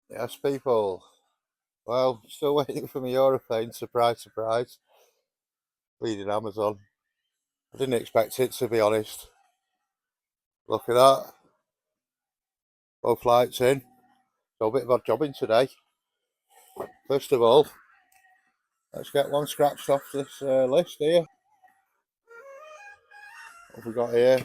Yes, people. Well, still waiting for my Europhane. Surprise, surprise. Bleeding Amazon. I didn't expect it, to be honest. Look at that. Both lights in. So a bit of odd jobbing today. First of all, let's get one scratched off this list here. What have we got here?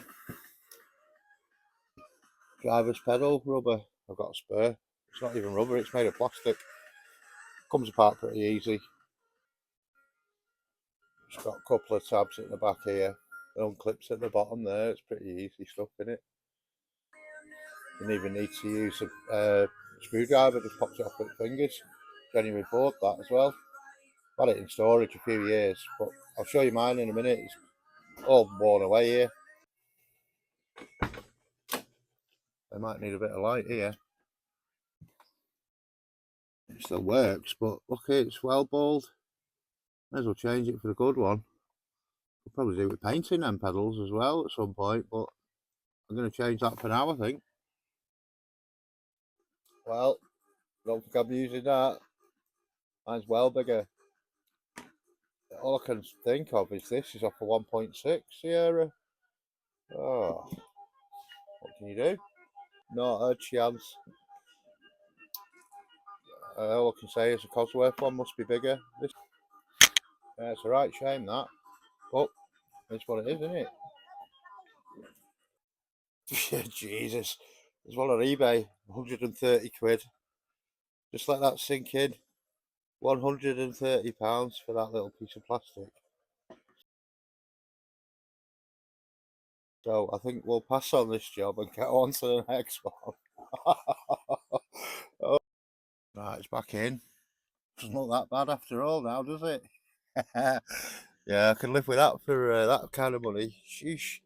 Driver's pedal, rubber. I've got a spare. It's not even rubber, it's made of plastic. Comes apart pretty easy. It's got a couple of tabs at the back here. And clips at the bottom there. It's pretty easy stuff in it. Didn't even need to use a screwdriver, just pops it off with fingers. Genuine bought that as well. Had it in storage a few years, but I'll show you mine in a minute. It's all worn away here. I might need a bit of light here. It still works, but look, it's well balled. May as well change it for the good one. We'll probably do it with painting them pedals as well at some point, but I'm going to change that for now, I think. Well, don't think I'm using that. Mine's well bigger. All I can think of is this is off a 1.6 Sierra. Oh, what can you do? Not a chance. All I can say is the Cosworth one must be bigger. This, it's a right shame that, but it's what it is, isn't it? Yeah, Jesus. There's one on eBay, 130 quid. Just let that sink in. £130 for that little piece of plastic. So I think we'll pass on this job and get on to the next one. Oh. Right, it's back in. Doesn't look that bad after all now, does it? Yeah, I can live with that for that kind of money. Sheesh.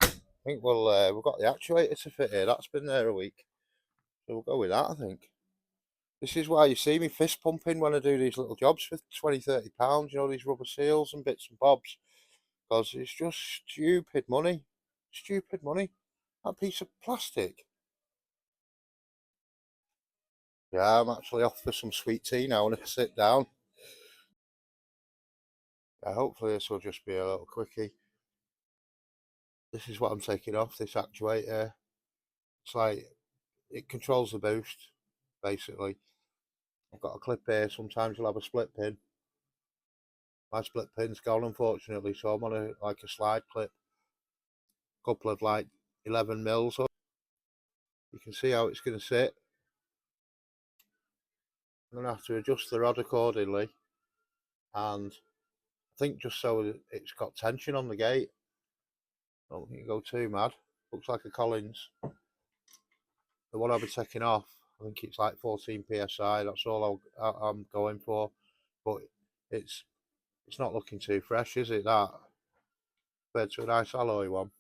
I think we've got the actuator to fit here. That's been there a week. So we'll go with that, I think. This is why you see me fist pumping when I do these little jobs for 20, £30, you know, these rubber seals and bits and bobs. Because it's just stupid money. Stupid money. That piece of plastic. Yeah, I'm actually off for some sweet tea now when I sit down. Yeah, hopefully this will just be a little quickie. This is what I'm taking off, this actuator. It's like, it controls the boost, basically. I've got a clip here, sometimes you'll have a split pin. My split pin's gone, unfortunately, so I'm on a slide clip. A couple of like 11 mils. You can see how it's going to sit. I'm going to have to adjust the rod accordingly, and I think just so it's got tension on the gate. Don't think you go too mad. Looks like a Collins. The one I'll be taking off, I think it's like 14 psi. That's all I'm going for, but it's not looking too fresh, is it? That compared to a nice alloy one.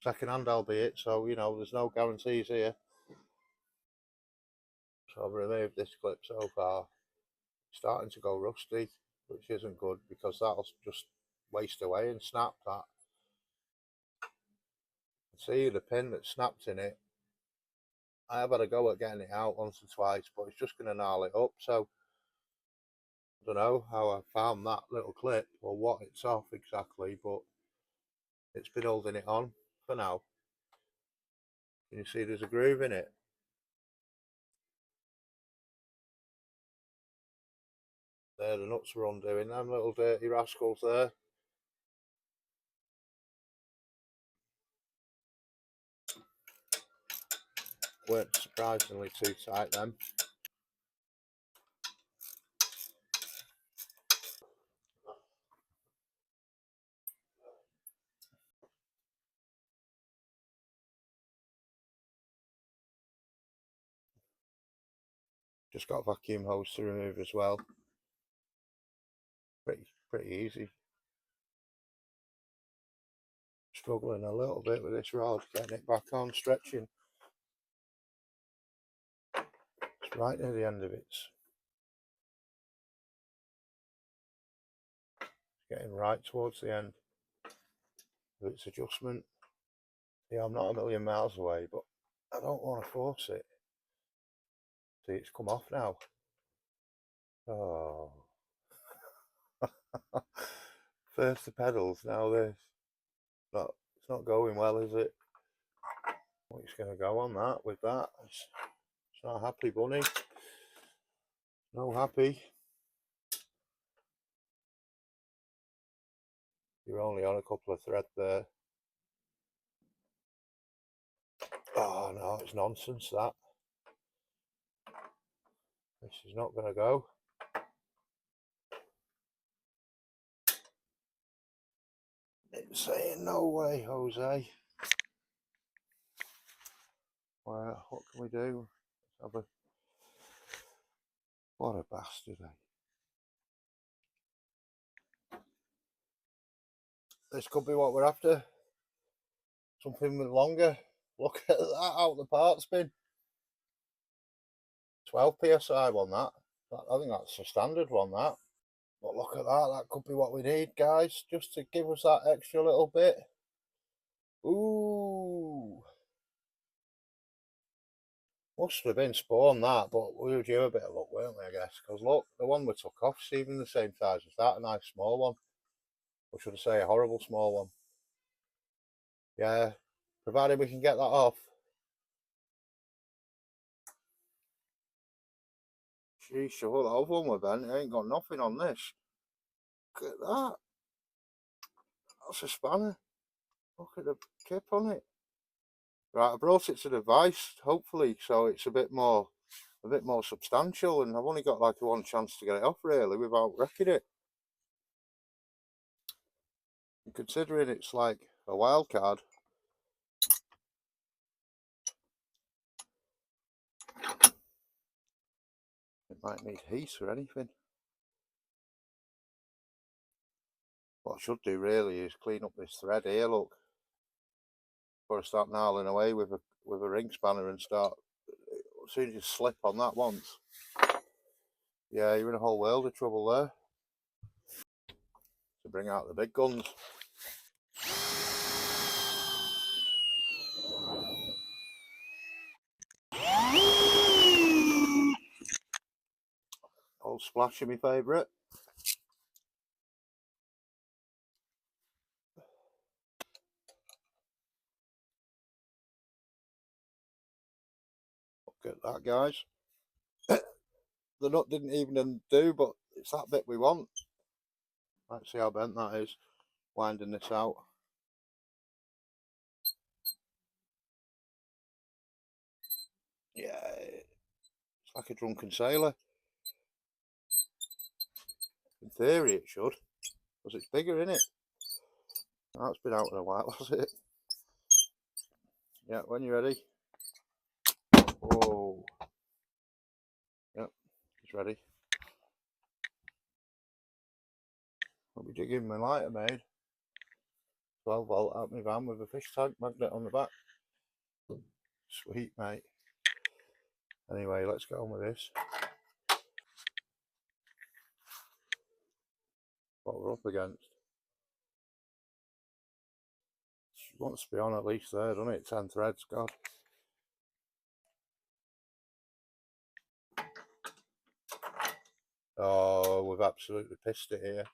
Second hand, albeit, so you know there's no guarantees here. So I've removed this clip so far. It's starting to go rusty, which isn't good because that'll just waste away and snap that. See the pin that snapped in it. I have had a go at getting it out once or twice, but it's just going to gnarl it up. So I don't know how I found that little clip or what it's off exactly, but it's been holding it on for now. Can you see there's a groove in it? There, the nuts were undoing them little dirty rascals there. Weren't surprisingly too tight then. Just got a vacuum hose to remove as well. Pretty easy. Struggling a little bit with this rod, getting it back on, stretching. It's right near the end of it. Getting right towards the end of its adjustment. Yeah, I'm not a million miles away, but I don't want to force it. See, it's come off now. Oh. First the pedals, now this. It's not going well, is it? Well, it's going to go on that with that. It's not happy, bunny. No happy. You're only on a couple of threads there. Oh no, it's nonsense that. This is not going to go. It's saying no way, Jose. Well, what can we do? What a bastard, eh? This could be what we're after. Something with longer. Look at that out the part spin. 12 psi on that. I think that's a standard one, that. But look at that. That could be what we need, guys, just to give us that extra little bit. Ooh. Must have been spawn that, but we were due a bit of luck, weren't we, I guess? Because look, the one we took off is even the same size as that, a nice small one. Or should I say a horrible small one? Yeah, provided we can get that off. Sheesh, sure, the other one we're bent, it ain't got nothing on this. Look at that. That's a spanner. Look at the tip on it. Right, I brought it to the vice, hopefully, so it's a bit more substantial, and I've only got like one chance to get it off, really, without wrecking it. And considering it's like a wild card, it might need heat or anything. What I should do really is clean up this thread here, look, before I start gnarling away with a ring spanner and start, as soon as you slip on that once, yeah, you're in a whole world of trouble there. To bring out the big guns. Old Splashy, my favourite. Look at that, guys. The nut didn't even undo, but it's that bit we want. Let's see how bent that is. Winding this out. Yeah, it's like a drunken sailor. In theory it should, because it's bigger, isn't it? Oh, it's been out in a while, has it? Yeah, when you're ready. Whoa. Yep, it's ready. I'll be digging my lighter made. 12 volt out my van with a fish tank magnet on the back. Sweet, mate. Anyway, let's get on with this. What we're up against. She wants to be on at least there, doesn't it? 10 threads, God. Oh, we've absolutely pissed it here.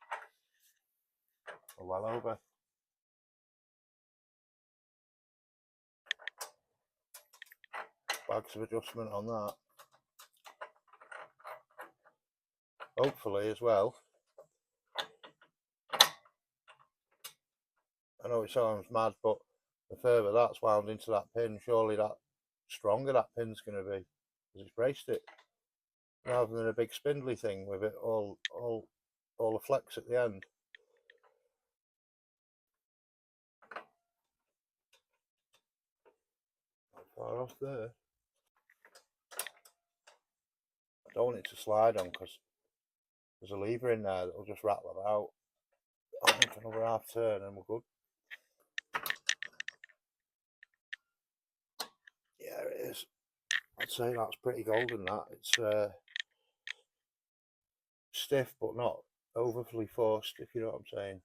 We're well over. Bags of adjustment on that. Hopefully as well. I know it sounds mad, but the further that's wound into that pin, surely that stronger that pin's going to be, because it's braced it, rather than a big spindly thing with it all the flex at the end. Not far off there. I don't want it to slide on because there's a lever in there that'll just rattle it out. I think another half turn and we're good. Yeah, it is. I'd say that's pretty golden, that. It's stiff but not overly forced, if you know what I'm saying.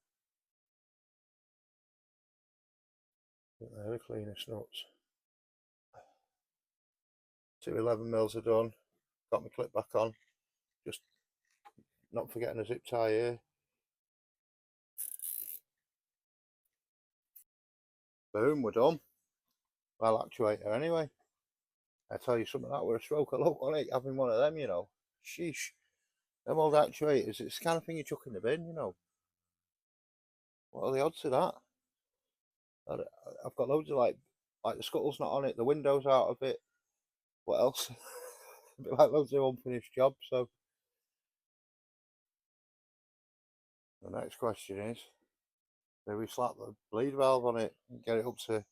I think they're the cleanest nuts. 2 11 mils are done. got my clip back on, just not forgetting a zip tie here. Boom, we're done. Well, actuator anyway. I tell you something, that were a stroke of luck, wasn't it? Having one of them, you know. Sheesh. Them old actuators, it's the kind of thing you chuck in the bin, you know. What are the odds of that? I've got loads of like the scuttle's not on it, the window's out of it. What else? A bit like loads of unfinished jobs. So the next question is, do we slap the bleed valve on it and get it up to,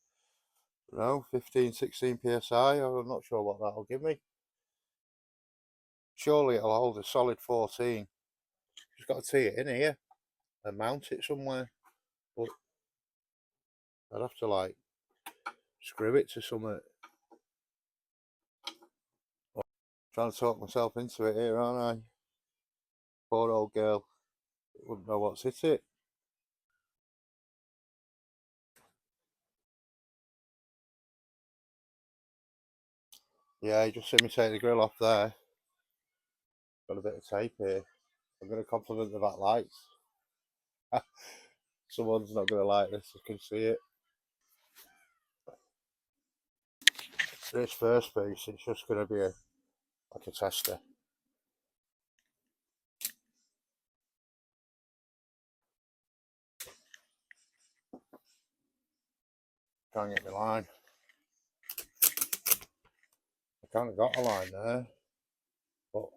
15, 16 psi? I'm not sure what that'll give me. Surely it'll hold a solid 14. Just got to tee it in here and mount it somewhere. But I'd have to like screw it to something. Trying to talk myself into it here, aren't I? Poor old girl. Wouldn't know what's hit it. Yeah, you just see me take the grill off there. Got a bit of tape here. I'm going to compliment the back lights. Someone's not going to like this, I can see it. This first piece, it's just going to be like a tester. Try and get my line. I kind of got a line there, but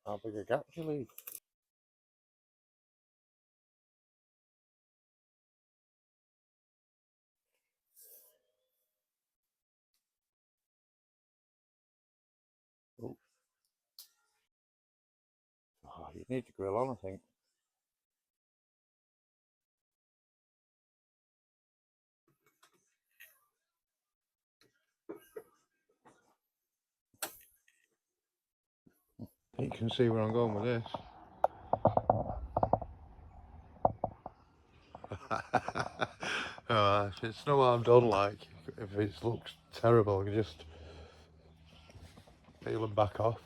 how big a gap do you leave? Oh, you need to grill on, I think. You can see where I'm going with this. It's no harm done, like, if it looks terrible, you just peel them back off.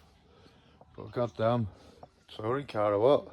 But goddamn, touring car or what?